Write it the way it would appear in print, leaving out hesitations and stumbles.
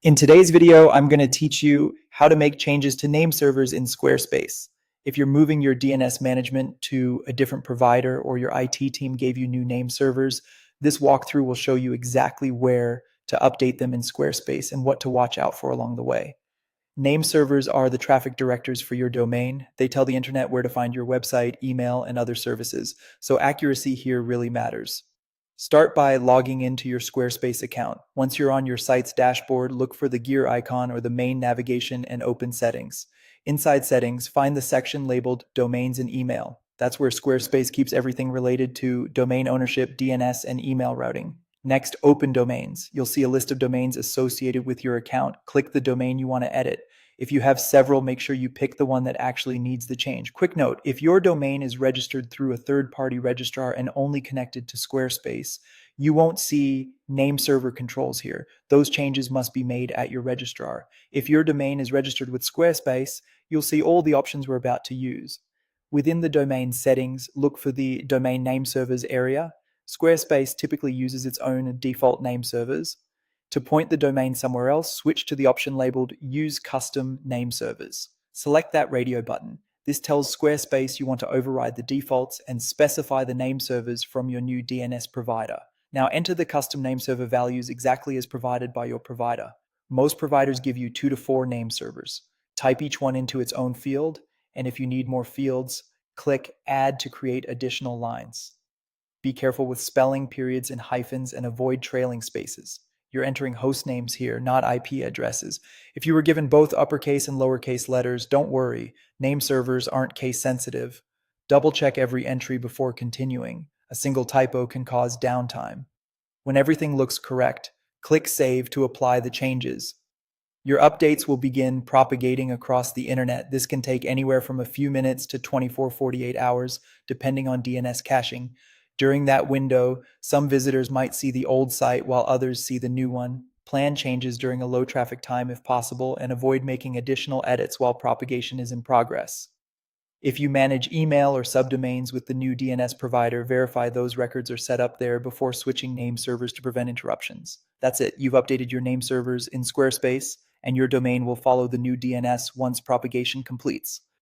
In today's video, I'm going to teach you how to make changes to name servers in Squarespace. If you're moving your DNS management to a different provider or your IT team gave you new name servers, this walkthrough will show you exactly where to update them in Squarespace and what to watch out for along the way. Name servers are the traffic directors for your domain. They tell the internet where to find your website, email, and other services, so accuracy here really matters. Start by logging into your Squarespace account. Once you're on your site's dashboard, look for the gear icon or the main navigation and open Settings. Inside Settings, find the section labeled Domains and Email. That's where Squarespace keeps everything related to domain ownership, DNS, and email routing. Next, open domains. You'll see a list of domains associated with your account. Click the domain you want to edit. If you have several, make sure you pick the one that actually needs the change. Quick note, if your domain is registered through a third-party registrar and only connected to Squarespace, you won't see name server controls here. Those changes must be made at your registrar. If your domain is registered with Squarespace, you'll see all the options we're about to use. Within the domain settings, look for the domain name servers area. Squarespace typically uses its own default name servers. To point the domain somewhere else, switch to the option labeled Use Custom Name Servers. Select that radio button. This tells Squarespace you want to override the defaults and specify the name servers from your new DNS provider. Now enter the custom name server values exactly as provided by your provider. Most providers give you 2 to 4 name servers. Type each one into its own field, and if you need more fields, click Add to create additional lines. Be careful with spelling, periods, and hyphens, and avoid trailing spaces. You're entering host names here, not IP addresses. If you were given both uppercase and lowercase letters, don't worry. Name servers aren't case sensitive. Double check every entry before continuing. A single typo can cause downtime. When everything looks correct, click Save to apply the changes. Your updates will begin propagating across the internet. This can take anywhere from a few minutes to 24-48 hours, depending on DNS caching. During that window, some visitors might see the old site while others see the new one. Plan changes during a low traffic time if possible, and avoid making additional edits while propagation is in progress. If you manage email or subdomains with the new DNS provider, verify those records are set up there before switching name servers to prevent interruptions. That's it. You've updated your name servers in Squarespace, and your domain will follow the new DNS once propagation completes.